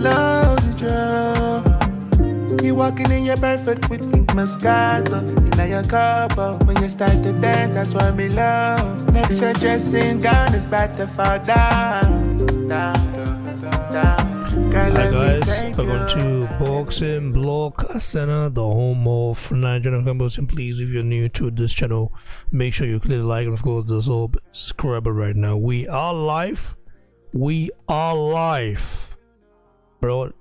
know the drill. You walking in your barefoot with pink Moscato. In your couple, when you start to dance, that's why me love. Next your dressing gown is about to fall down, down, down. Girl, Hi guys, welcome to Boxing Block Center, the home of Nigerian boxing. Please, if you're new to this channel, make sure you click the like and of course the subscriber right now. We are live. We are live, bro.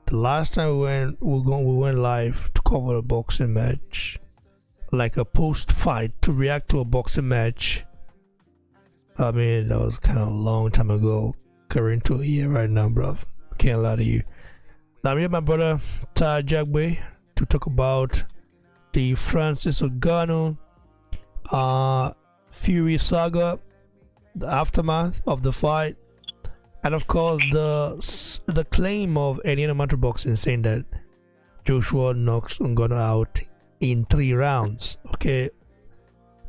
The last time we went live to cover a boxing match, like a post-fight to react to a boxing match. I mean, that was kind of a long time ago, current to a year right now, bro. Can't lie to you. Now I'm here with my brother Ty Jagbe to talk about the Francis Ngannou Fury saga, the aftermath of the fight, and of course the claim of Eddie Hearn boxing saying that Joshua knocks Ngannou out in 3 rounds. Okay,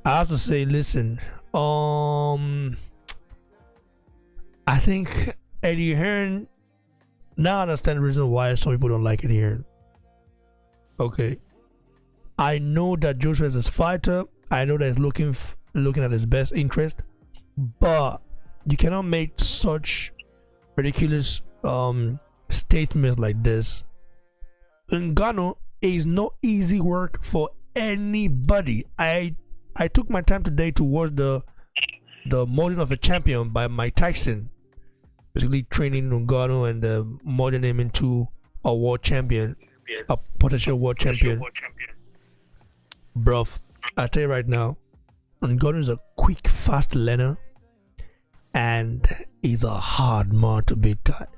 I have to say, listen, I think Eddie Hearn. Now I understand the reason why some people don't like it here. Okay, I know that Joshua is his fighter. I know that he's looking at his best interest, but you cannot make such ridiculous statements like this. Ngannou is no easy work for anybody. I took my time today to watch the Molding of a Champion by Mike Tyson. Basically training Ngannou and molding him into a world champion, a potential world champion. Bruv, I tell you right now, Ngannou is a quick, fast learner, and he's a hard man to beat, guys.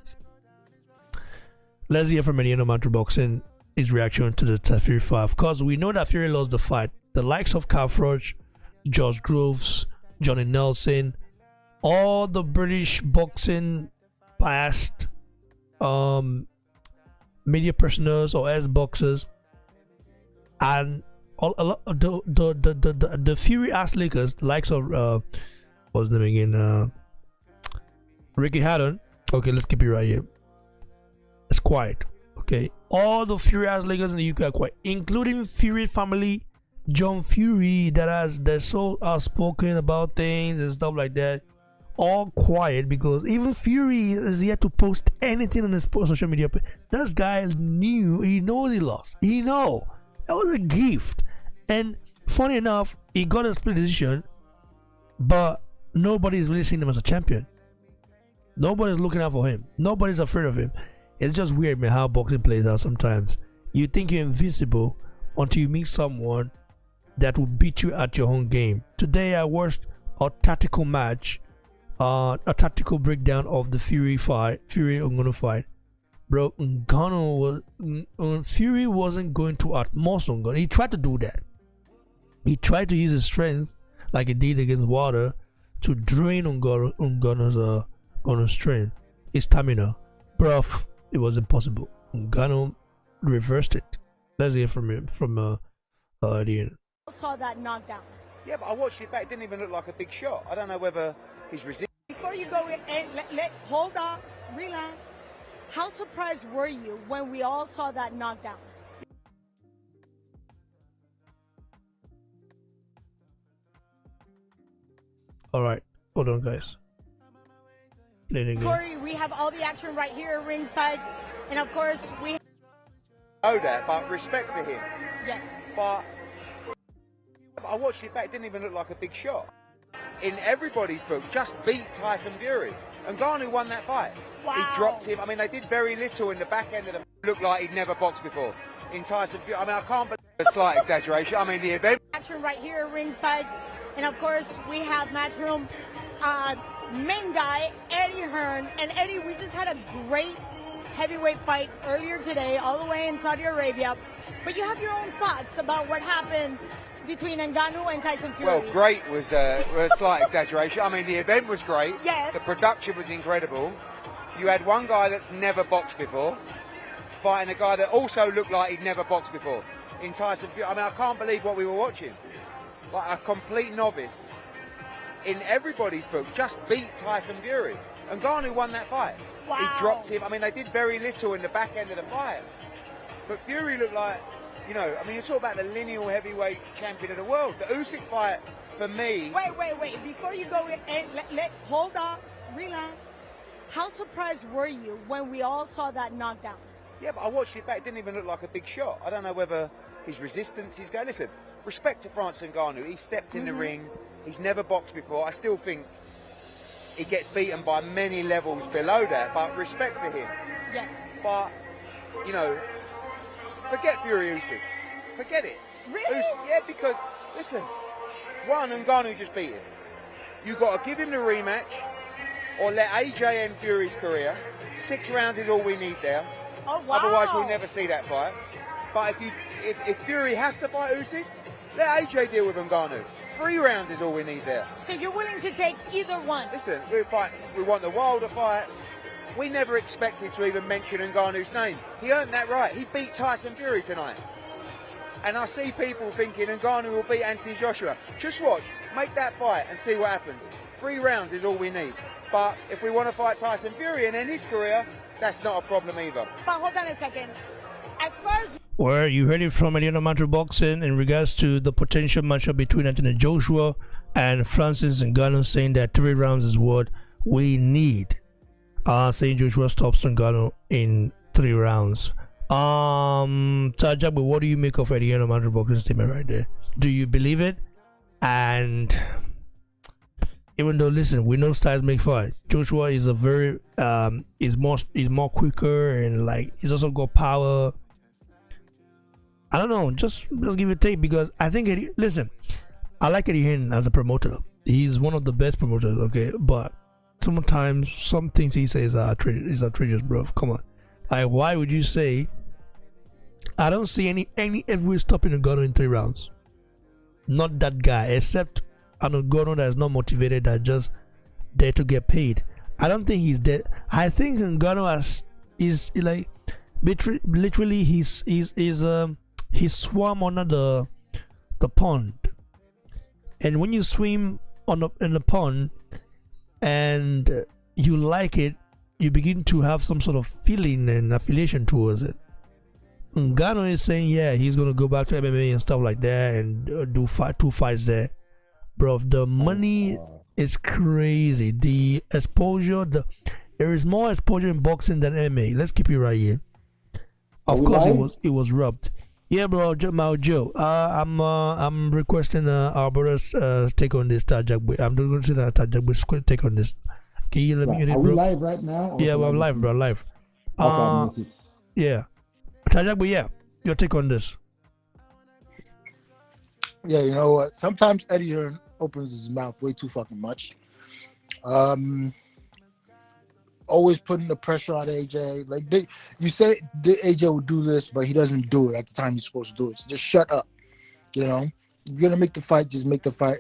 Let's hear from Eddie Hearn boxing his reaction to the Fury fight. Of course, we know that Fury lost the fight. The likes of Carl Froch, George Groves, Johnny Nelson, all the British boxing past media personals or ex-boxers, and the Fury ass leakers, likes of what's his name again, Ricky Hatton. Okay, let's keep it right here. It's quiet. Okay, all the Fury ass leakers in the UK are quiet, including Fury family, John Fury, they're so outspoken about things and stuff like that. All quiet because even Fury is yet to post anything on his social media. This guy knew, he knows he lost. He know that was a gift, and funny enough, he got a split decision, but nobody's really seeing him as a champion. Nobody's looking out for him. Nobody's afraid of him. It's just weird, man, how boxing plays out sometimes. You think you're invincible until you meet someone that will beat you at your own game. Today I watched a tactical match. A tactical breakdown of the Fury Ngannou fight, bro. Fury wasn't going to outmuscle Ngannou. He tried to do that. He tried to use his strength like he did against Wilder to drain Ngannou's strength, his stamina. Bruv, it was impossible. Ngannou reversed it. Let's hear from him, from Eddie. Saw that knockdown. Yeah, but I watched it back. It didn't even look like a big shot. I don't know whether he's resisting. Before you go, hold on, relax. How surprised were you when we all saw that knockdown? All right, hold on, guys. Play it again. Corey, we have all the action right here ringside, and of course we know that, but respect to him. Yes. But I watched it back. It didn't even look like a big shot. In everybody's book, just beat Tyson Fury. And Ngannou won that fight. Wow. He dropped him. I mean, they did very little in the back end of the looked like he'd never boxed before. In Tyson Fury, I mean, I can't believe a slight exaggeration. I mean, the event. Action right here ringside, and of course we have matchroom main guy Eddie Hearn. And Eddie, we just had a great heavyweight fight earlier today, all the way in Saudi Arabia. But you have your own thoughts about what happened between Ngannou and Tyson Fury. Well, great was a slight exaggeration. I mean, the event was great. Yes. The production was incredible. You had one guy that's never boxed before fighting a guy that also looked like he'd never boxed before in Tyson Fury. I mean, I can't believe what we were watching. Like a complete novice in everybody's book just beat Tyson Fury. And Ngannou won that fight. Wow. He dropped him. I mean, they did very little in the back end of the fight. But Fury looked like, you know, I mean, you talk about the lineal heavyweight champion of the world. The Usyk fight, for me... Wait. Before you go, hold on. Relax. How surprised were you when we all saw that knockdown? Yeah, but I watched it back. It didn't even look like a big shot. I don't know whether his resistance is going... Listen, respect to Francis Ngannou. He stepped in the ring. He's never boxed before. I still think he gets beaten by many levels below that, but respect to him. Yes. But, you know, forget Fury Usyk. Forget it. Really? Yeah, because, listen, one, Ngannou just beat him. You got to give him the rematch or let AJ end Fury's career. 6 rounds is all we need there. Oh, wow. Otherwise, we'll never see that fight. But if Fury has to fight Usyk, let AJ deal with Ngannou. 3 rounds is all we need there. So you're willing to take either one? Listen, we want the Wilder fight. We never expected to even mention Ngannou's name. He earned that right. He beat Tyson Fury tonight. And I see people thinking Ngannou will beat Anthony Joshua. Just watch, make that fight and see what happens. 3 rounds is all we need. But if we want to fight Tyson Fury and end his career, that's not a problem either. But hold on a second. As far as... Where you heard it from Eddie Hearn Boxing in regards to the potential matchup between Anthony Joshua and Francis Ngannou, saying that 3 rounds is what we need. Saying Joshua stops Ngannou in 3 rounds. Tajab, what do you make of Eddie Hearn Boxing statement right there? Do you believe it? And even though, listen, we know styles make fight. Joshua is a very is more quicker, and like he's also got power. I don't know, just give it a take, because I think I like Eddie Hearn as a promoter. He's one of the best promoters, okay, but sometimes some things he says are outrageous, bro. Come on, like, why would you say? I don't see any heavyweight stopping Ngannou in 3 rounds. Not that guy, except an Ngannou that is not motivated, that just there to get paid. I don't think he's dead. I think Ngannou is like literally he swam under the pond, and when you swim in the pond and you like it, you begin to have some sort of feeling and affiliation towards it. Ngannou is saying, yeah, he's gonna go back to MMA and stuff like that and do 2 fights there, bro. The money is crazy. The exposure, there is more exposure in boxing than MMA. Let's keep it right here. Of course, it was rubbed. Yeah, bro, Mao Joe. I'm requesting our brother's take on this. Tajak, I'm going to say that Tajak take on this. Can you let me hear it, bro? Are we live right now? Yeah, we're live, bro, live. Okay, yeah, Tajak, but yeah, your take on this. Yeah, you know what? Sometimes Eddie Hearn opens his mouth way too fucking much. Always putting the pressure on AJ. Like you say AJ would do this, but he doesn't do it at the time he's supposed to do it. So just shut up. You know, you're gonna make the fight. Just make the fight.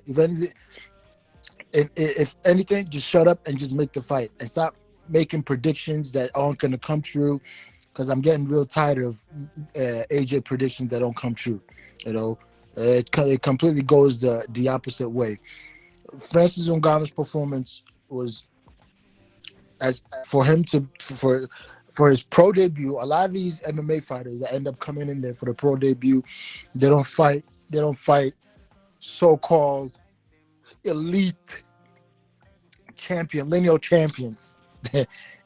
If anything, just shut up and just make the fight, and stop making predictions that aren't gonna come true. Because I'm getting real tired of AJ predictions that don't come true. You know, it completely goes the opposite way. Francis Ngannou's performance was, as for him to for his pro debut. A lot of these MMA fighters that end up coming in there for the pro debut, they don't fight so-called elite champion, lineal champions,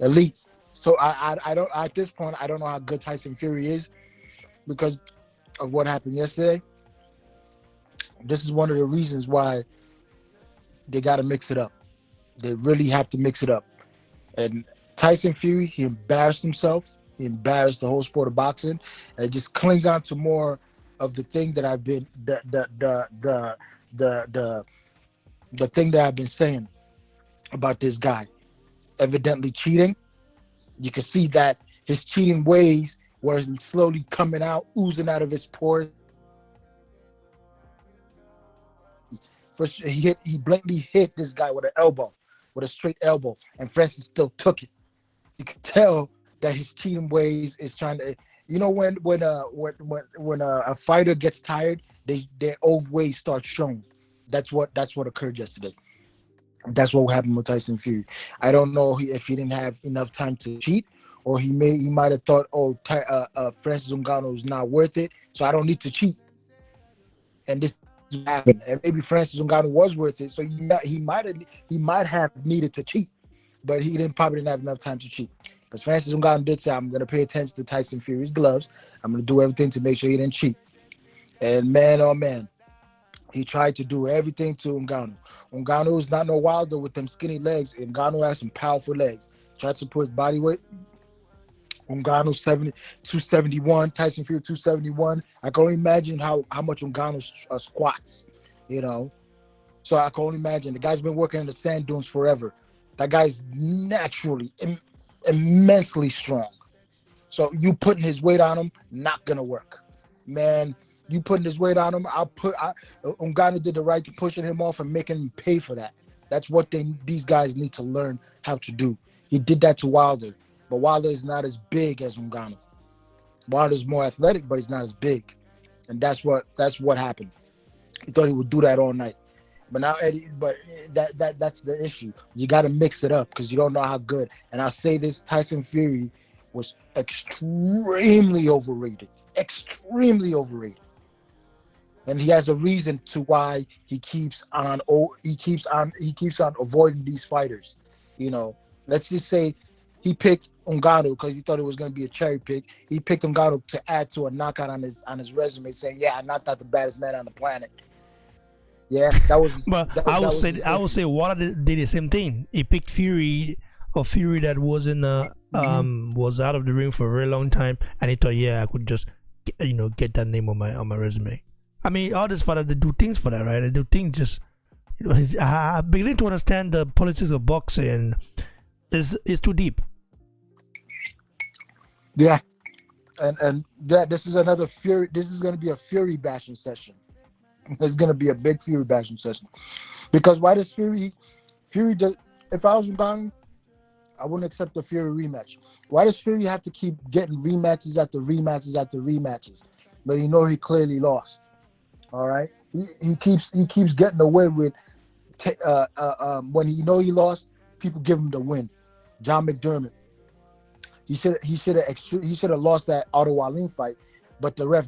elite. So I don't, at this point, I don't know how good Tyson Fury is because of what happened yesterday. This is one of the reasons why they got to mix it up. They really have to mix it up. And Tyson Fury, he embarrassed himself. He embarrassed the whole sport of boxing. And it just clings on to more of the thing that I've been, the thing that I've been saying about this guy. Evidently cheating. You can see that his cheating ways were slowly coming out, oozing out of his pores. First, he blatantly hit this guy with an elbow, with a straight elbow, and Francis still took it. You can tell that his cheating ways is trying to, you know, when a fighter gets tired, their old ways start showing. That's what occurred yesterday. That's what happened with Tyson Fury. I don't know if he didn't have enough time to cheat, or he might have thought, oh, Francis Ngannou is not worth it, so I don't need to cheat. And this happened. And maybe Francis Ngannou was worth it, so he might have needed to cheat, but he probably didn't have enough time to cheat. Because Francis Ngannou did say, I'm going to pay attention to Tyson Fury's gloves. I'm going to do everything to make sure he didn't cheat. And man, oh man, he tried to do everything to Ngannou. Ngannou is not no Wilder with them skinny legs. Ngannou has some powerful legs. Tried to put his body weight. Ngannou 271, Tyson Fury 271. I can only imagine how much Ngannou squats, you know. So I can only imagine. The guy's been working in the sand dunes forever. That guy's naturally immensely strong. So you putting his weight on him, not gonna work, man. You putting his weight on him, Ngannou did the right to pushing him off and making him pay for that. That's what these guys need to learn how to do. He did that to Wilder, but Wilder is not as big as Ngannou. Wilder's more athletic, but he's not as big, and that's what happened. He thought he would do that all night, but now Eddie. But that's the issue. You got to mix it up because you don't know how good. And I'll say this: Tyson Fury was extremely overrated. Extremely overrated. And he has a reason to why he keeps on avoiding these fighters. You know, let's just say he picked Ngannou because he thought it was going to be a cherry pick. He picked Ngannou to add to a knockout on his resume, saying, "Yeah, I knocked out the baddest man on the planet." Yeah, that was. But I would say Wilder did the same thing. He picked Fury that wasn't was out of the ring for a very long time, and he thought, yeah, I could just get that name on my resume. I mean, all these fighters, they do things for that, right? They do things just, I'm beginning to understand the politics of boxing. It's too deep. Yeah, and this is another Fury. This is going to be a Fury bashing session. It's going to be a big Fury bashing session, because why does Fury does? If I was Ngannou, I wouldn't accept the Fury rematch. Why does Fury have to keep getting rematches after rematches after rematches? But he clearly lost. All right, he keeps getting away with when he lost, people give him the win. John McDermott, he should have lost that Otto Wallin fight, but the ref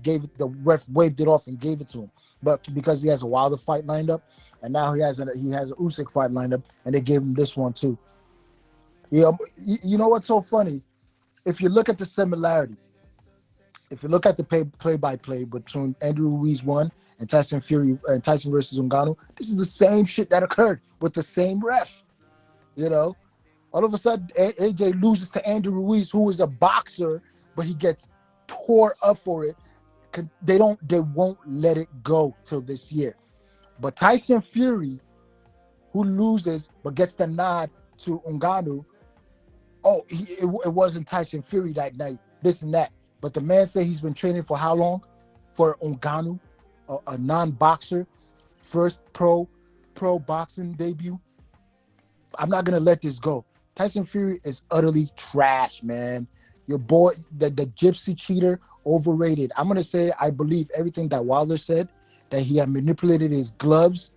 waved it off and gave it to him. But because he has a Wilder fight lined up, and now he has an Usyk fight lined up, and they gave him this one too. You know what's so funny? If you look at the similarity, if you look at the play-by-play between Andrew Ruiz 1 and Tyson Fury and Tyson versus Ngannou, this is the same shit that occurred with the same ref. All of a sudden AJ loses to Andrew Ruiz, who is a boxer, but he gets tore up for it. They won't let it go till this year. But Tyson Fury, who loses but gets the nod to Ngannou, it wasn't Tyson Fury that night, this and that. But the man said he's been training for how long? For Ngannou, a non-boxer, first pro boxing debut. I'm not gonna let this go. Tyson Fury is utterly trash, man. Your boy, the gypsy cheater, overrated. I'm gonna say I believe everything that Wilder said, that he had manipulated his gloves.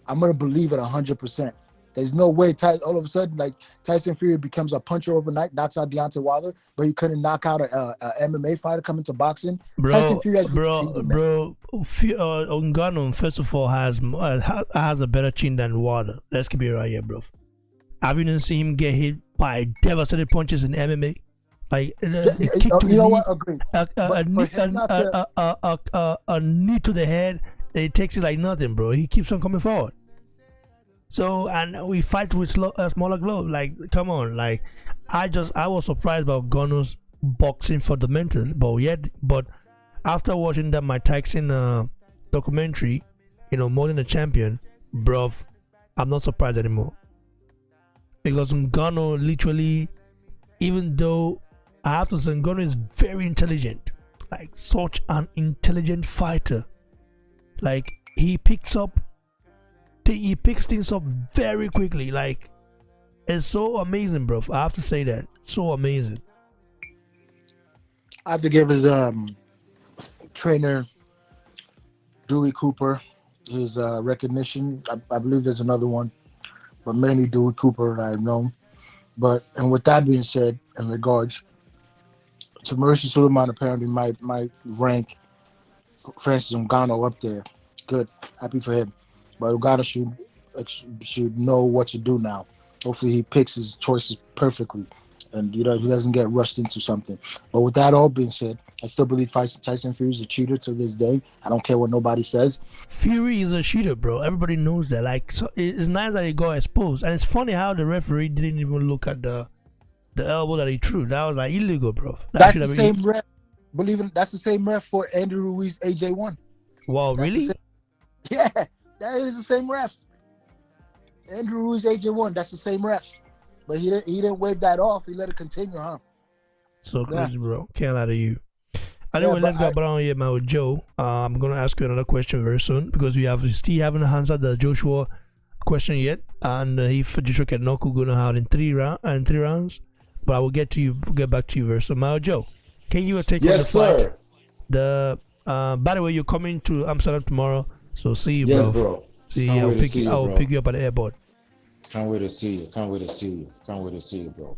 I'm gonna believe it 100%. There's no way all of a sudden, like, Tyson Fury becomes a puncher overnight, knocks out Deontay Wilder, but he couldn't knock out a MMA fighter coming to boxing. Tyson Fury Ngannou, first of all, has a better chin than Wilder. Let's keep it right here, bro. Have you not seen him get hit by devastating punches in MMA? Like a kick to the knee, Agreed. A knee to the head, it takes it like nothing, bro. He keeps on coming forward. So, and we fight with smaller gloves. Like, come on. Like, I was surprised about Ngannou's boxing fundamentals, but after watching that Mike Tyson documentary, More Than a Champion, bro, I'm not surprised anymore. Because Ngannou literally, even though I have to say Ngannou is very intelligent, like such an intelligent fighter. Like, he picks things up very quickly. Like, it's so amazing, bro. I have to say that. So amazing. I have to give his trainer, Dewey Cooper, his recognition. I believe there's another one. but mainly Dewey Cooper I've known. But and with that being said, in regards to Mauricio Suleiman, apparently might rank Francis Ngannou up there. Good, happy for him. But Ngannou should know what to do now. Hopefully, he picks his choices perfectly, and he doesn't get rushed into something. But with that all being said, I still believe Tyson Fury is a cheater to this day. I don't care what nobody says. Fury is a cheater, bro. Everybody knows that. Like, so it's nice that he got exposed, and it's funny how the referee didn't even look at the elbow that he threw. That was like illegal, bro. That's the same ref. That's the same ref for Andrew Ruiz AJ1. Wow, really? Yeah, that is the same ref. Andrew Ruiz AJ1. That's the same ref, but he didn't wave that off. He let it continue, huh? So crazy, bro. Can't lie to you. Anyway, let's go on here, man, with Joe. I'm gonna ask you another question very soon because we still haven't answered the Joshua question yet, and if Joshua can knock, we're gonna have in three rounds. But I will get back to you very soon. Mao Joe, can you take on the flight? Sir. By the way, you're coming to Amsterdam tomorrow, so see you, Yes, bro. See you. I'll pick you up at the airport. Can't wait to see you, bro.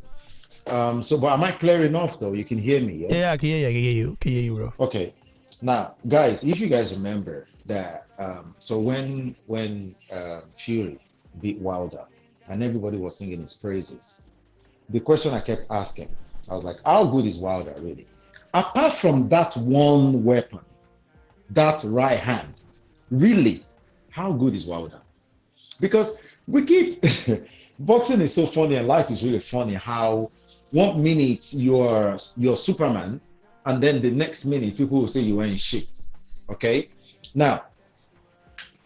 But am I clear enough though? You can hear me, yeah? Yeah, I can hear you, bro. Okay. Now, guys, if you guys remember that, so when Fury beat Wilder and everybody was singing his praises, the question I kept asking, I was like, how good is Wilder really? Apart from that one weapon, that right hand, really, how good is Wilder? Because we keep boxing is so funny and life is really funny how 1 minute you're Superman and then the next minute people will say you ain't shit. Okay? Now,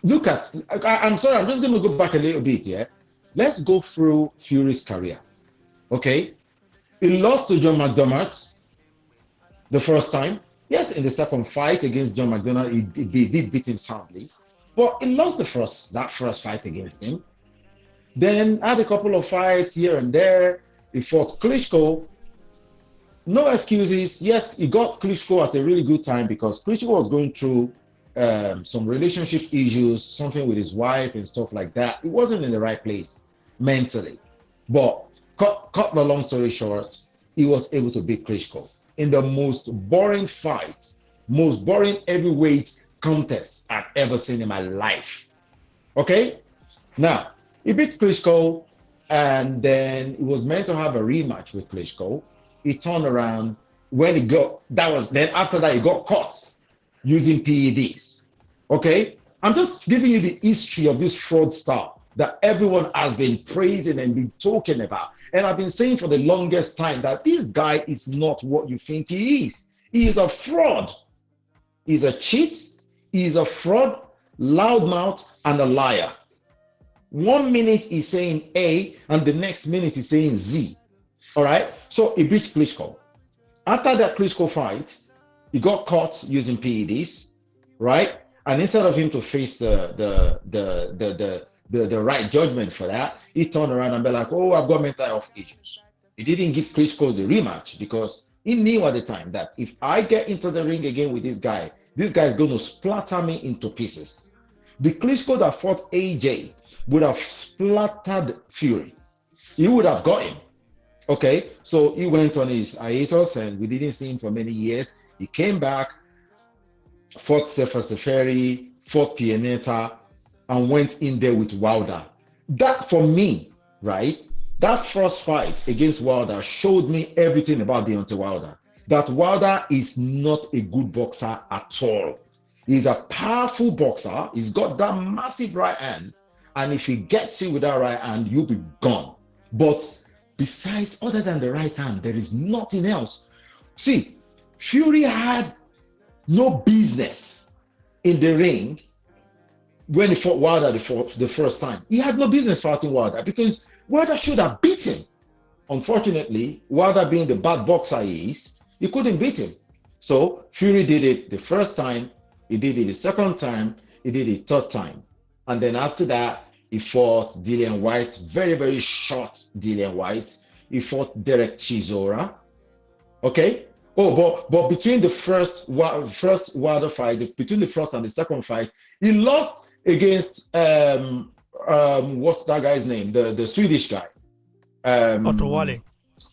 look at, I'm sorry, I'm just going to go back a little bit, yeah? Let's go through Fury's career. Okay? He lost to John McDermott the first time. Yes, in the second fight against John McDermott, he did beat him soundly. But he lost that first fight against him. Then had a couple of fights here and there. He fought Klitschko. No excuses. Yes, he got Klitschko at a really good time because Klitschko was going through some relationship issues, something with his wife and stuff like that. He wasn't in the right place mentally. But cut the long story short, he was able to beat Klitschko in the most boring fight, most boring heavyweight contest I've ever seen in my life. Okay? Now, he beat Klitschko, and then he was meant to have a rematch with Klitschko. He turned around when after that he got caught using PEDs. Okay? I'm just giving you the history of this fraudster that everyone has been praising and been talking about. And I've been saying for the longest time that this guy is not what you think he is. He is a fraud. He's a cheat. He is a fraud, loudmouth, and a liar. 1 minute he's saying A, and the next minute he's saying Z. All right? So he beat Klitschko. After that Klitschko fight, he got caught using PEDs, right? And instead of him to face the right judgment for that, he turned around and be like, oh, I've got mental health issues. He didn't give Klitschko the rematch because he knew at the time that if I get into the ring again with this guy is going to splatter me into pieces. The Klitschko that fought AJ would have splattered Fury. He would have got him. Okay, so he went on his hiatus and we didn't see him for many years. He came back, fought Seferi, fought Pianeta, and went in there with Wilder. That for me, right, that first fight against Wilder showed me everything about Deontay Wilder. That Wilder is not a good boxer at all. He's a powerful boxer. He's got that massive right hand. And if he gets you with that right hand, you'll be gone. But besides, other than the right hand, there is nothing else. See, Fury had no business in the ring when he fought Wilder the first time. He had no business fighting Wilder because Wilder should have beat him. Unfortunately, Wilder being the bad boxer he is, he couldn't beat him. So Fury did it the first time, he did it the second time, he did it the third time. And then after that, he fought Dillian White, very, very short Dillian White. He fought Derek Chisora. Okay? Oh, but between the first Wilder fight, between the first and the second fight, he lost against what's that guy's name? The Swedish guy. Otto Wally.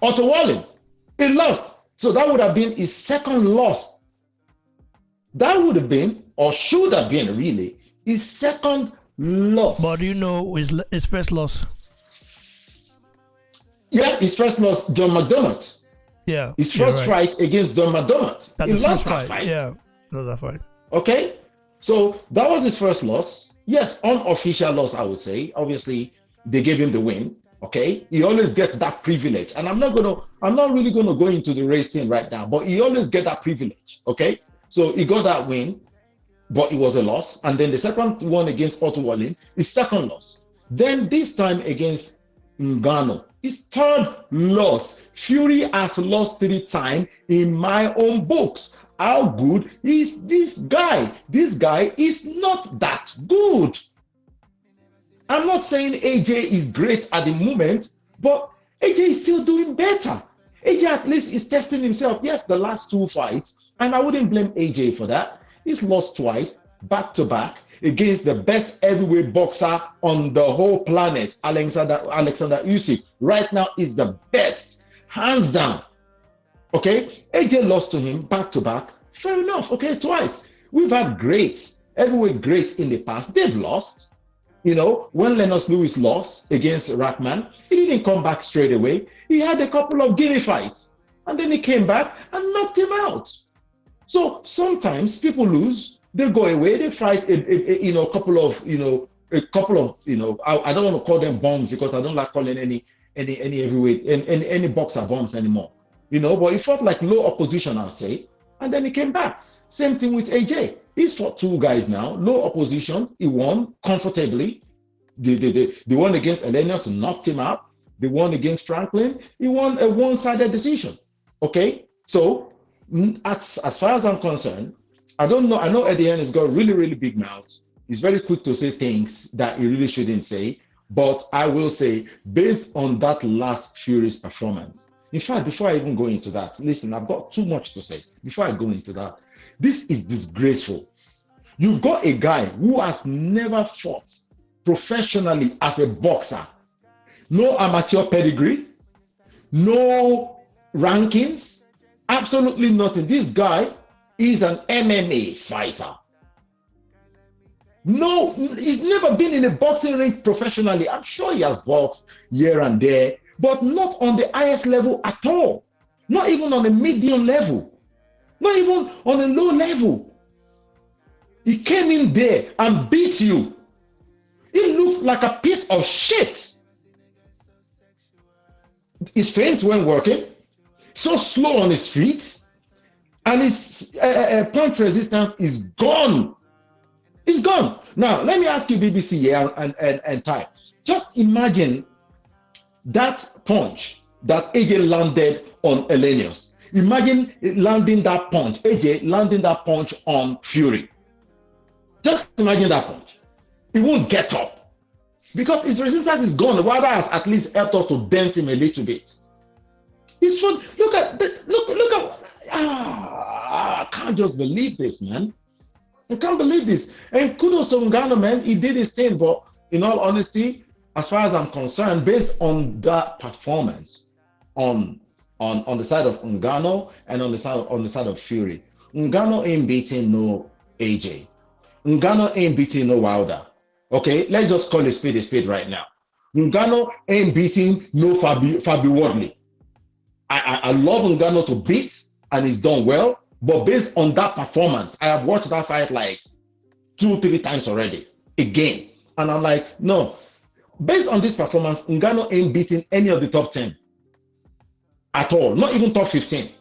Otto Wally. He lost. So that would have been his second loss. That would have been, or should have been really, his second loss. But do you know his first loss? Yeah, his first loss, John McDermott. Yeah. His first fight against John McDermott. That's He the lost first that fight. fight. Yeah, lost that fight. Okay, so that was his first loss. Yes, unofficial loss, I would say. Obviously, they gave him the win. Okay, he always gets that privilege, and I'm not really gonna go into the race thing right now. But he always get that privilege. Okay, so he got that win, but it was a loss. And then the second one against Otto Wallin, his second loss. Then this time against Ngannou, his third loss. Fury has lost 3 times in my own books. How good is this guy? This guy is not that good. I'm not saying AJ is great at the moment, but AJ is still doing better. AJ at least is testing himself. Yes, the last 2 fights, and I wouldn't blame AJ for that. He's lost twice, back to back, against the best heavyweight boxer on the whole planet, Alexander Usyk. Right now is the best, hands down. Okay, AJ lost to him back to back. Fair enough. Okay, twice. We've had greats, heavyweight greats in the past. They've lost. You know, when Lennox Lewis lost against Rackman, he didn't come back straight away. He had a couple of gimme fights, and then he came back and knocked him out. So sometimes people lose. They go away. They fight a couple of I don't want to call them bombs because I don't like calling any heavyweight any boxer bombs anymore. You know, but he fought like low opposition, I'll say, and then he came back. Same thing with AJ. He's fought 2 guys now, low opposition. He won comfortably. The one against Elenius knocked him out. The one against Franklin, he won a one-sided decision. Okay, so as far as I'm concerned, I don't know. I know Eddie Hearn has got really, really big mouth. He's very quick to say things that he really shouldn't say. But I will say, based on that last Fury's performance, in fact, before I even go into that, listen, I've got too much to say. Before I go into that, this is disgraceful. You've got a guy who has never fought professionally as a boxer. No amateur pedigree, no rankings, absolutely nothing. This guy is an MMA fighter. No, he's never been in a boxing ring professionally. I'm sure he has boxed here and there, but not on the highest level at all. Not even on a medium level. Not even on a low level. He came in there and beat you. He looks like a piece of shit. His feints weren't working. So slow on his feet. And his punch resistance is gone. It's gone. Now, let me ask you, BBC here and Ty. Just imagine that punch that AJ landed on Elenius. Imagine landing that punch, AJ landing that punch on Fury. Just imagine that punch. He won't get up because his resistance is gone. Wilder has at least helped us to dent him a little bit. It's fun. Look at I can't just believe this, man. I can't believe this. And kudos to Ngannou, man. He did his thing, but in all honesty, as far as I'm concerned, based on that performance on the side of Ngannou and on the side of Fury, Ngannou ain't beating no AJ. Ngannou ain't beating no Wilder. Okay, let's just call a spade right now. Ngannou ain't beating no Fabi Wardley. I love Ngannou to beat, and he's done well. But based on that performance, I have watched that fight like 2-3 times already, again. And I'm like, no. Based on this performance, Ngannou ain't beating any of the top 10 at all. Not even top 15.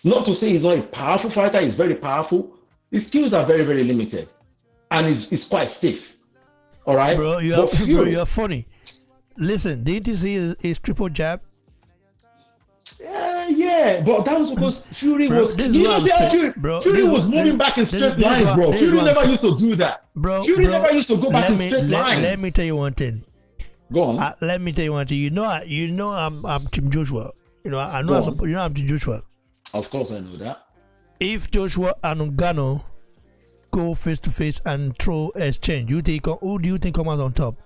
Not to say he's not a powerful fighter. He's very powerful. His skills are very, very limited. And he's quite stiff. All right? Bro, you're funny. Listen, didn't you see his triple jab? Yeah, but that was because Fury was. Fury was moving back in straight lines, bro. Fury never used to do that. Fury never used to go back in straight lines. Let me tell you one thing. Go on. Let me tell you one thing. You know, I'm Team Joshua. You know, I know. I'm Team Joshua. Of course, I know that. If Joshua and Ngannou go face to face and throw exchange, who do you think comes out on top?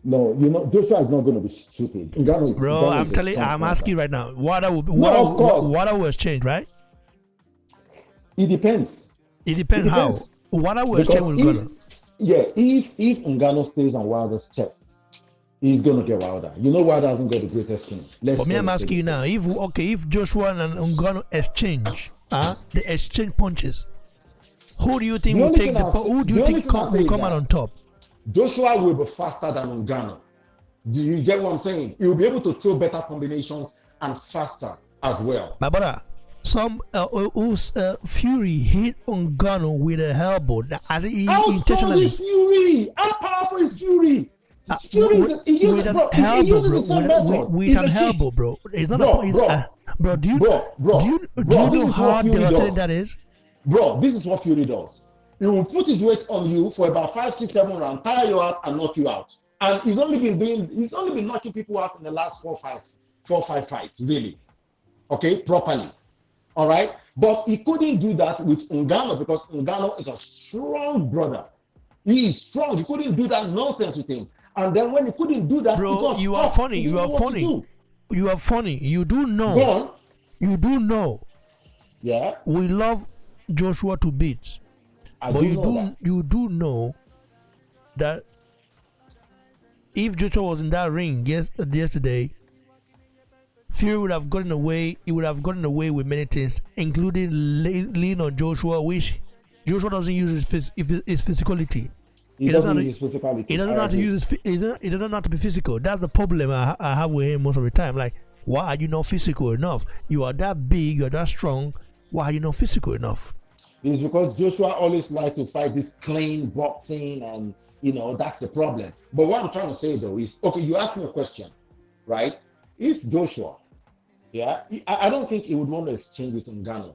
No, Joshua is not going to be stupid. Bro, I'm asking you right now. What will exchange, right? It depends. It depends how. What will exchange with Ngannou? Yeah, if Ngannou stays on Wilder's chest, he's going to get Wilder. Wilder hasn't got the greatest skin. But me, I'm asking you now. If Joshua and Ngannou exchange, they exchange punches, who do you think will take who do you think will come out on top? Joshua will be faster than Ngannou. Do you get what I'm saying? He will be able to throw better combinations and faster as well. My brother, Fury hit Ngannou with a elbow. How intentionally. Strong is Fury? How powerful is Fury? With an elbow, bro. It's not bro. Do you know how devastating that is? Bro, this is what Fury does. He will put his weight on you for about 5, 6, 7 rounds, tire you out, and knock you out. And he's only been knocking people out in the last 4 or 5 fights, really. Okay, properly. All right, but he couldn't do that with Ngannou because Ngannou is a strong brother. He is strong. He couldn't do that nonsense with him. And then when he couldn't do that, bro, you are funny. You are funny. You are funny. You do know. Go on. You do know. Yeah. We love Joshua to bits. But you do know that if Joshua was in that ring yesterday, Fury would have gotten away. He would have gotten away with many things, including lean on Joshua, which Joshua doesn't use his physicality. He doesn't use his physicality. He doesn't know how to use he doesn't know how to be physical. That's the problem I have with him most of the time. Like, why are you not physical enough? You are that big, you're that strong. Why are you not physical enough? It's because Joshua always likes to fight this clean boxing, and that's the problem. But what I'm trying to say though is, okay, you asked me a question, right? If Joshua, I don't think he would want to exchange with Ngannou,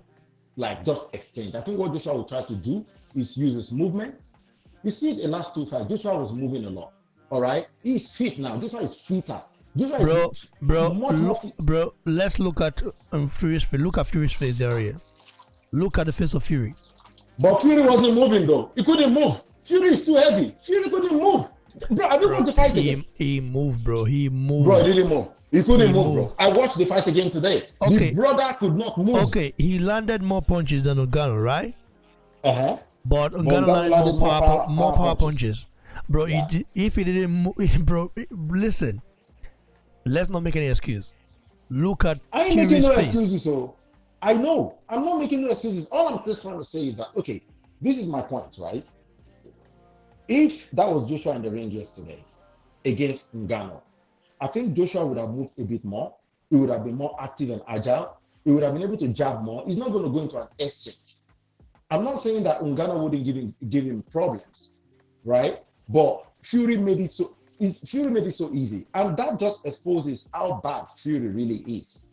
like just exchange. I think what Joshua will try to do is use his movements. You see, the last 2 fights, Joshua was moving a lot. All right, he's fit now. Joshua is fitter. Bro, let's look at Fury's face. Look at Fury's face area. Look at the face of Fury. But Fury wasn't moving though. He couldn't move. Fury is too heavy. Fury couldn't move. Bro, I don't want to fight again. He moved, bro. He moved. Bro, he didn't move. He couldn't move, bro. I watched the fight again today. Okay. His brother could not move. Okay, he landed more punches than Ngannou, right? But Ngannou landed more power punches. Bro, if he didn't move, bro, listen. Let's not make any excuse. Look at Fury's face. Excuses, so I know. I'm not making no excuses. All I'm just trying to say is that, okay, this is my point, right? If that was Joshua in the ring yesterday against Ngannou, I think Joshua would have moved a bit more. He would have been more active and agile. He would have been able to jab more. He's not going to go into an exchange. I'm not saying that Ngannou wouldn't give him problems, right? But Fury made it so easy, and that just exposes how bad Fury really is.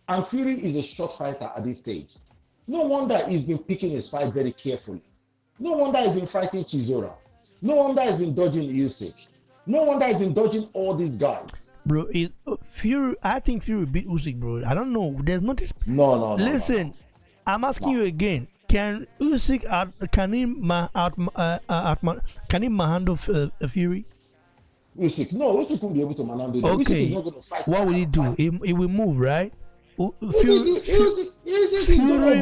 And Fury is a short fighter at this stage. No wonder he's been picking his fight very carefully. No wonder he's been fighting Chisora. No wonder he's been dodging Usyk. No wonder he's been dodging all these guys. Bro, Fury. I think Fury beat Usyk, bro. I don't know. There's not this. No. Listen, no. I'm asking you again. Can Usyk can he manhandle Fury? Usyk won't be able to manhandle. Okay. Usyk is not going to fight. What will he do? He will move, right? Fury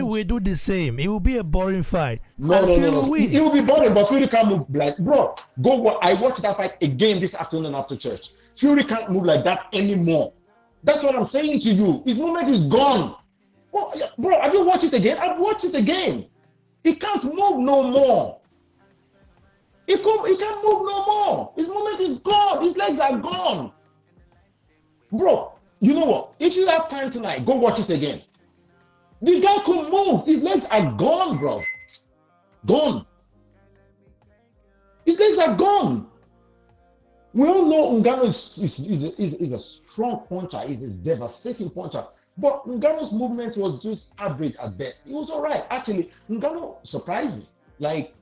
will do the same. It will be a boring fight. No. It will be boring, but Fury can't move like, bro. I watched that fight again this afternoon after church. Fury can't move like that anymore. That's what I'm saying to you. His movement is gone. Oh, bro, have you watched it again? I've watched it again. He can't move no more. He can't move no more. His movement is gone. His legs are gone. Bro, you know what? If you have time tonight, go watch it again. The guy could move. His legs are gone, bro. Gone. His legs are gone. We all know Ngannou is a strong puncher. He's a devastating puncher. But Ngannou's movement was just average at best. It was all right. Actually, Ngannou surprised me. Like,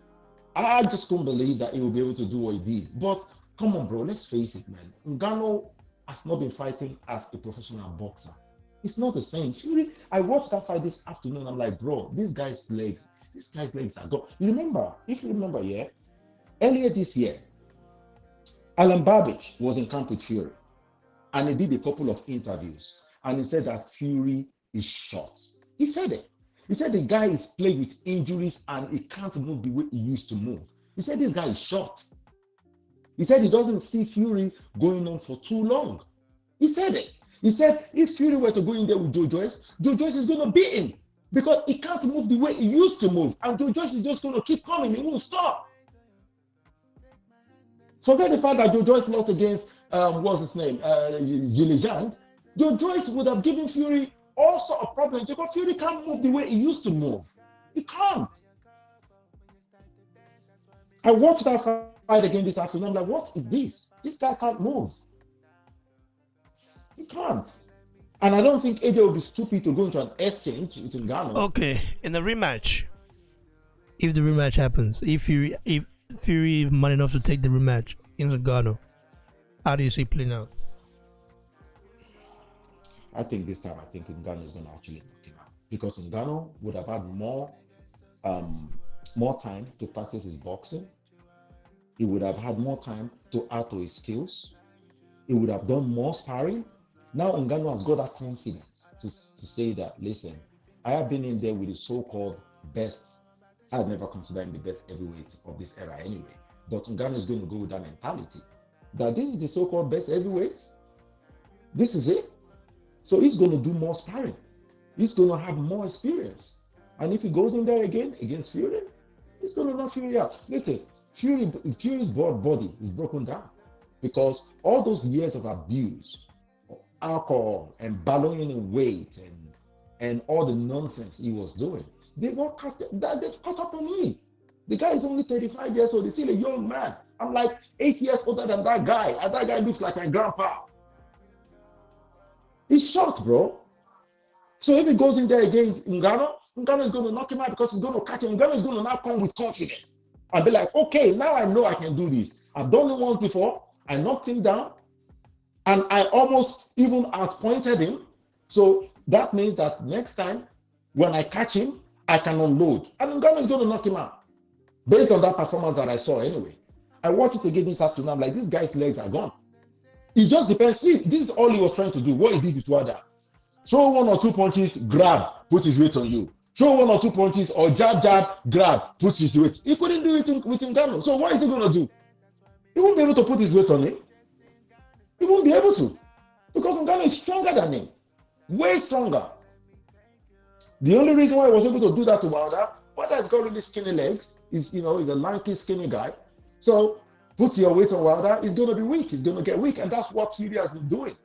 I just couldn't believe that he would be able to do what he did. But come on, bro, let's face it, man. Ngannou has not been fighting as a professional boxer. It's not the same. Fury, I watched that fight this afternoon. I'm like, bro, this guy's legs, this guy's legs are gone. If you remember, yeah, earlier this year, Alan Babbage was in camp with Fury, and he did a couple of interviews, and he said that Fury is short. He said it. He said the guy is plagued with injuries and he can't move the way he used to move. He said this guy is short. He said he doesn't see Fury going on for too long. He said it. He said if Fury were to go in there with Joe Joyce is going to beat him because he can't move the way he used to move. And Joe Joyce is just going to keep coming. He won't stop. Forget the fact that Joe Joyce lost against, what's his name, Zhang. Joe Joyce would have given Fury all sorts of problems because Fury can't move the way he used to move. He can't. I watched that fight again this afternoon. I'm like, what is this? This guy can't move. He can't. And I don't think AJ will be stupid to go into an exchange with Ngannou. Okay, in the rematch, if the rematch happens, if Fury is man enough to take the rematch in Ngannou, how do you see it playing out? I think this time, Ngannou is going to actually knock him out because Ngannou would have had more time to practice his boxing. He would have had more time to add to his skills. He would have done more sparring. Now Ngannou has got that confidence to say that, listen, I have been in there with the so-called best. I'd never consider him the best heavyweight of this era anyway. But Ngannou is going to go with that mentality that this is the so-called best heavyweight. This is it. So he's going to do more sparring. He's going to have more experience. And if he goes in there again against Fury, he's going to knock Fury out. Listen, Fury's body is broken down because all those years of abuse, alcohol and ballooning in weight and all the nonsense he was doing, they've caught up on him. The guy is only 35 years old. He's still a young man. I'm like 8 years older than that guy. And that guy looks like my grandpa. He's short, bro. So if he goes in there against Ngannou is going to knock him out because he's going to catch him. Ngannou is going to now come with confidence and be like, okay, now I know I can do this. I've done it once before. I knocked him down and I almost even outpointed him. So that means that next time when I catch him, I can unload. And Ngannou is going to knock him out. Based on that performance that I saw anyway. I watched it again this afternoon. I'm like, this guy's legs are gone. It just depends. This is all he was trying to do. What he did with Wada. Show 1 or 2 punches, grab, put his weight on you. Show 1 or 2 punches or jab, grab, put his weight. He couldn't do it with Ngannou. So what is he going to do? He won't be able to put his weight on him. He won't be able to. Because Ngannou is stronger than him. Way stronger. The only reason why he was able to do that to Wilder has got really skinny legs. He's a lanky, skinny guy. So put your weight on Wilder, he's going to be weak. He's going to get weak. And that's what Fury has been doing.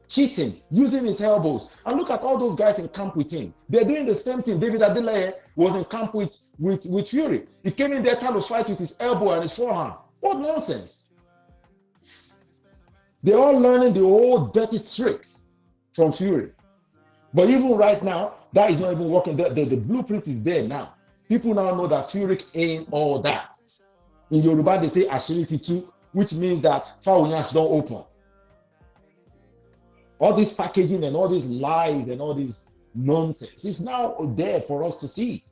Cheating, using his elbows. And look at all those guys in camp with him. They're doing the same thing. David Adelaide was in camp with Fury. He came in there trying to fight with his elbow and his forehand. What nonsense. They're all learning the old dirty tricks from Fury. But even right now, that is not even working. The blueprint is there now. People now know that Fury ain't all that. In Yoruba, they say Ashiriti too, which means that Fawunyas don't open. All this packaging and all these lies and all this nonsense is now there for us to see.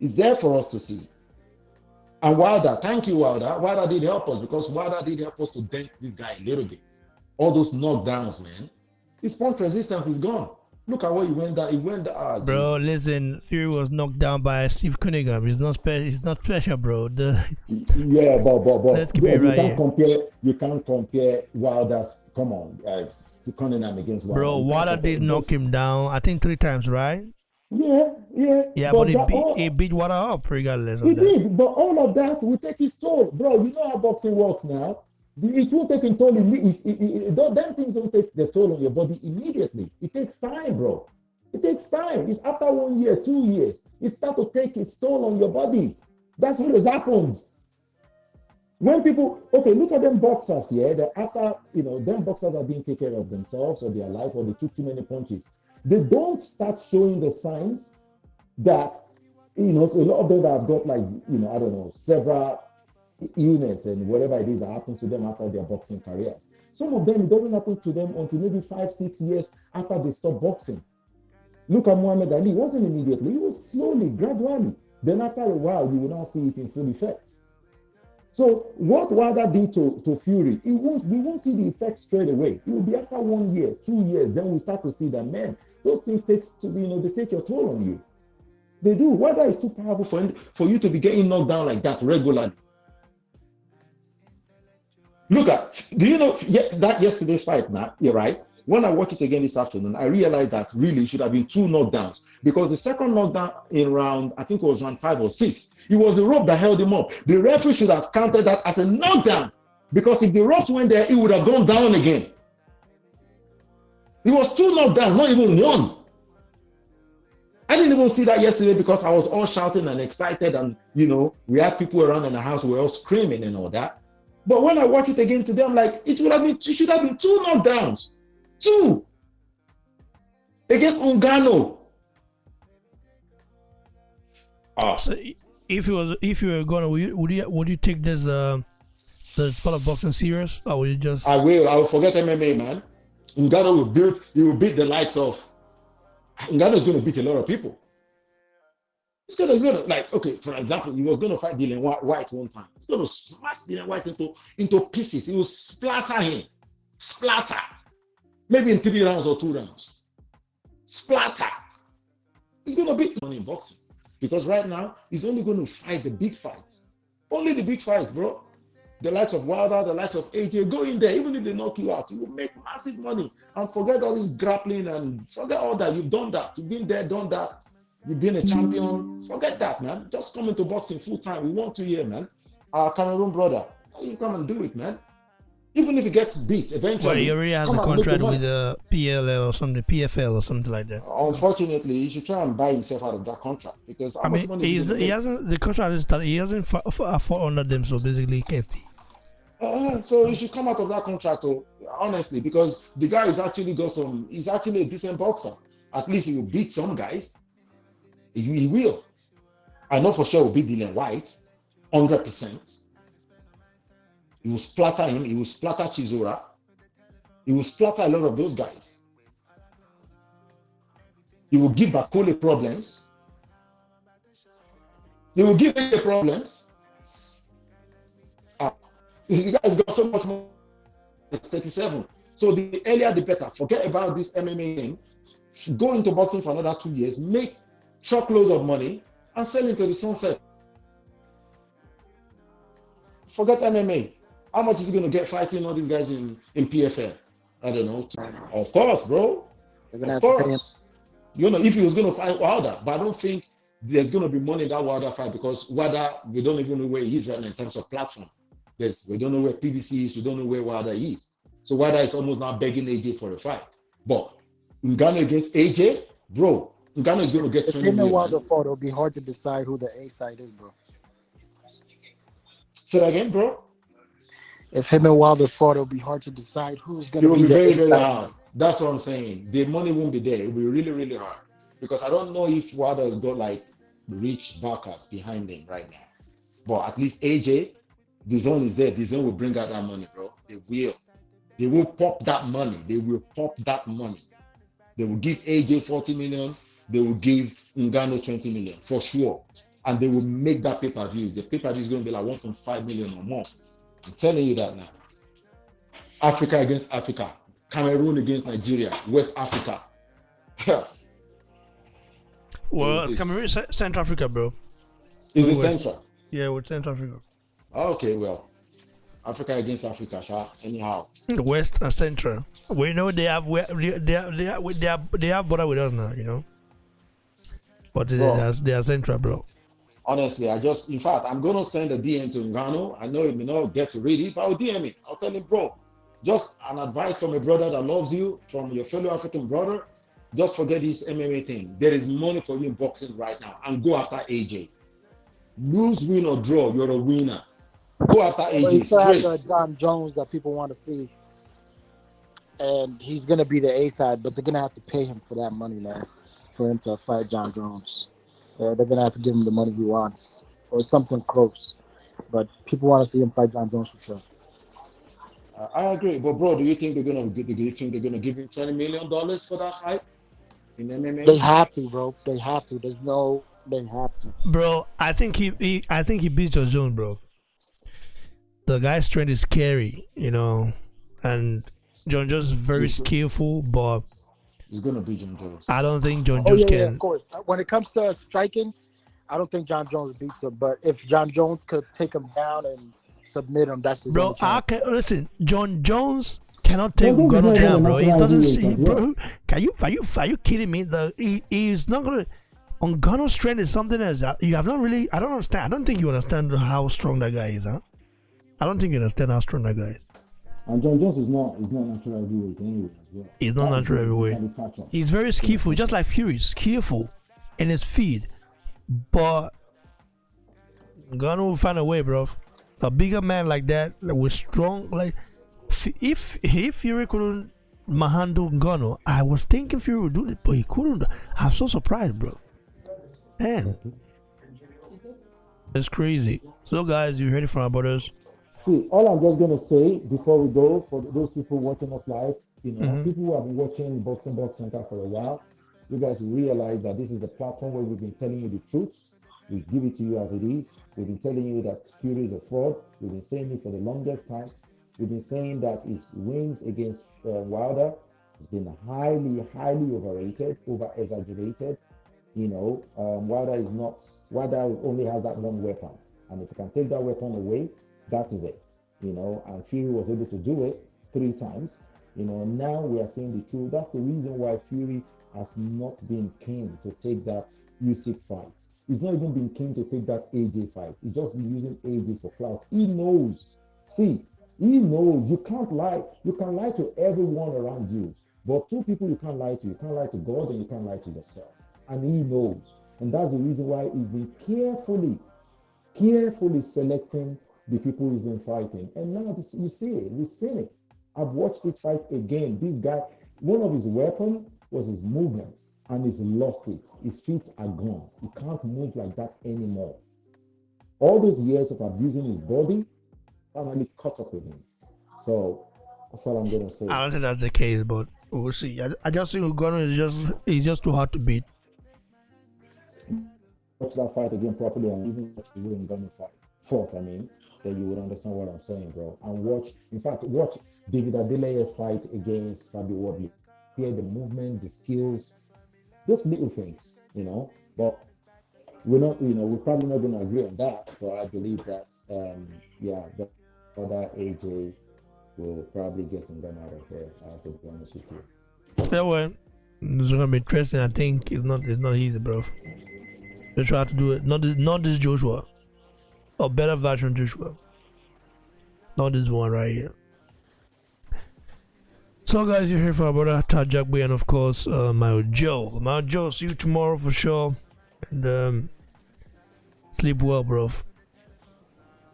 It's there for us to see. And Wilder, thank you, Wilder. Wilder did help us because Wilder did help us to dent this guy a little bit. All those knockdowns, man. His punch resistance is gone. Look at what he went down. He went down. Bro, listen, Fury was knocked down by Steve Cunningham. He's not special. He's not special, bro. Yeah, but let's keep it right here. You can't compare Wilder's. Come on, Cunningham against Wilder. Bro, Wilder did knock him down. I think 3 times, right? Yeah. Yeah, but he beat Wilder up regardless of that. He did, but all of that will take his toll, bro. You know how boxing works now. It won't take a toll. Them things don't take the toll on your body immediately. It takes time, bro. It takes time. It's after 1 year, 2 years. It starts to take its toll on your body. That's what has happened. When people, look at them boxers here. That after, them boxers are being taken care of themselves or their life or they took too many punches. They don't start showing the signs that, a lot of them that have got several illness and whatever it is that happens to them after their boxing careers. Some of them, it doesn't happen to them until maybe 5-6 years after they stop boxing. Look at Muhammad Ali. It wasn't immediately. It was slowly, gradually. Then after a while, you will now see it in full effect. So what Wilder did to Fury, we won't see the effect straight away. It will be after 1 year, 2 years, then we start to see that, man, those things they take your toll on you. They do. Wilder is too powerful for you to be getting knocked down like that regularly. Look at, do you know that yesterday's fight now? You're right. When I watch it again this afternoon, I realized that really it should have been 2 knockdowns, because the second knockdown in round, I think it was round 5 or 6, it was the rope that held him up. The referee should have counted that as a knockdown, because if the ropes went there, it would have gone down again. It was 2 knockdowns, not even 1. I didn't even see that yesterday because I was all shouting and excited, and we had people around in the house who were all screaming and all that. But when I watch it again today, I'm like, it should have been 2 knockdowns. 2 against Ngannou. So if you were gonna, would you take this the sport of boxing serious, or would you just? I will forget MMA, man. Ngannou will beat the likes of. Ngannou is going to beat a lot of people. He's gonna like, okay, for example, he was going to fight Dillian White one time. He's going to smash Dillian White into pieces. He will splatter him. Splatter. Maybe in 3 rounds or 2 rounds. Splatter. He's going to beat money in boxing. Because right now, he's only going to fight the big fights. Only the big fights, bro. The likes of Wilder, the likes of AJ, go in there. Even if they knock you out, you will make massive money. And forget all this grappling and forget all that. You've done that. You've been there, done that. You've been a champion. Forget that, man. Just come into boxing full time. We want to hear, man. Our Cameroon brother, you come and do it, man. Even if he gets beat eventually. Well, he already has a contract with the PLL or something, PFL or something like that. Unfortunately, he should try and buy himself out of that contract, because I mean, he hasn't. The contract is that he hasn't fought under them, so basically he can't. So he should come out of that contract, honestly, because the guy is actually he's actually a decent boxer. At least he will beat some guys. He will. I know for sure he'll beat Dillian White, 100%. He will splatter him. He will splatter Chisora. He will splatter a lot of those guys. He will give Bakole problems. He will give him problems. The guy's got so much more. It's 37. So the earlier the better. Forget about this MMA thing. Go into boxing for another 2 years. Make truckloads of money and sell into the sunset. Forget MMA. How much is he going to get fighting all these guys in PFL? I don't know. Of course, bro. Of course. If he was going to fight Wilder, but I don't think there's going to be money in that Wilder fight, because Wilder, we don't even know where he is right now in terms of platform. We don't know where PBC is. We don't know where Wilder is. So Wilder is almost now begging AJ for a fight. But Ngannou against AJ, bro, Ngannou is going to get 20 million. If him and Wilder fought, it'll be hard to decide who the A side is, bro. Say that again, bro. If him and Wilder fought, it'll be hard to decide who's going to be the very, very A-side. hard. That's what I'm saying. The money won't be there. It will be really, really hard. Because I don't know if Wilder has got like rich backers behind him right now. But at least AJ, the zone is there. The zone will bring out that money, bro. They will. They will pop that money. They will pop that money. They will give AJ 40 million. They will give Ngannou 20 million for sure. And they will make that pay-per-view. The pay-per-view is going to be like 1.5 million or more. I'm telling you that now. Africa against Africa. Cameroon against Nigeria. West Africa. Well, Cameroon, Central Africa, bro. Is it Central? Yeah, with Central Africa. Okay, well. Africa against Africa, anyhow. West and Central. We know they have border with us now, But they are Central, bro. Honestly, in fact, I'm going to send a DM to Ngannou. I know he may not get to read it, but I'll DM him. I'll tell him, bro, just an advice from a brother that loves you, from your fellow African brother. Just forget this MMA thing. There is money for you in boxing right now, and go after AJ. Lose, win, or draw, you're a winner. Go after AJ. He still has John Jones that people want to see. And he's going to be the A side, but they're going to have to pay him for that money, man, for him to fight John Jones. They're going to have to give him the money he wants or something close. But people want to see him fight John Jones for sure. I agree. But, bro, do you think they're going to give him $20 million for that fight? in MMA. They have to, bro. They have to. They have to. Bro, I think he beats John Jones, bro. The guy's strength is scary, and John Jones is very skillful, but He's gonna beat John Jones. I don't think John Oh Jones yeah, can. of course. When it comes to striking, I don't think John Jones beats him. But if John Jones could take him down and submit him, that's his Bro, only I chance. can listen. John Jones cannot take John Jones is Ngannou not down, even bro. a He natural doesn't. heavyweight, Bro, are you kidding me? He's not gonna. Ngannou's strength is something else. You have not really. I don't understand. I don't think you understand how strong that guy is, huh? I don't think you understand how strong that guy is. And John Jones is not natural heavyweight anyway as well. He's not natural heavyweight. He's very skillful, just like Fury, skillful in his feed. But Ngannou will find a way, bro. A bigger man like that, with strong, like if Fury couldn't handle Ngannou, I was thinking Fury would do it, but he couldn't. I'm so surprised, bro. Man, it's crazy. So, guys, you heard it from our brothers. See, all I'm just gonna say before we go, for those people watching us live, people who have been watching Boxing Box Center for a while, you guys realize that this is a platform where we've been telling you the truth. We give it to you as it is. We've been telling you that Fury is a fraud. We've been saying it for the longest time. We've been saying that his wins against Wilder has been highly overrated, over exaggerated. Wilder only has that one weapon, and if you can take that weapon away, that is it. And Fury was able to do it 3 times. Now we are seeing the truth. That's the reason why Fury has not been keen to take that Usyk fight. He's not even been keen to take that AJ fight. He's just been using AJ for clout. He knows. See, he knows you can't lie. You can lie to everyone around you, but 2 people you can't lie to. You can't lie to God and you can't lie to yourself. And he knows. And that's the reason why he's been carefully selecting the people he's been fighting. And now you see it. We've seen it. I've watched this fight again. This guy, one of his weapons was his movement, and he's lost it. His feet are gone. He can't move like that anymore. All those years of abusing his body finally caught up with him. So that's all I'm gonna say. I don't think that's the case, but we'll see. I just think Ngannou is just too hard to beat. Watch that fight again properly, and even watch the way Ngannou fought. Then you would understand what I'm saying, bro. And watch David Adelaye's fight against Fabi Wardley. Hear the movement, the skills, just little things, But we're not, we're probably not going to agree on that. But I believe that, the other AJ will probably get Ngannou out of here. To be honest with you. Yeah, well, it's gonna be interesting. I think it's not easy, bro. They try to do it. Not this Joshua. A better version of Joshua. Not this one right here. So, guys, you're here for our brother Tajak, and of course, my Joe. My Joe, see you tomorrow for sure. And sleep well, bro.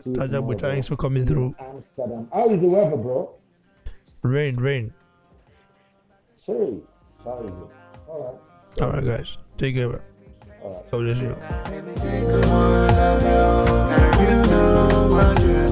Tajak, thanks for coming through. Amsterdam. How is the weather, bro? Rain. Hey, how is it? All right, guys. Take care, bro. All right. God bless you. Baby, take a one, love you. Now you know what you're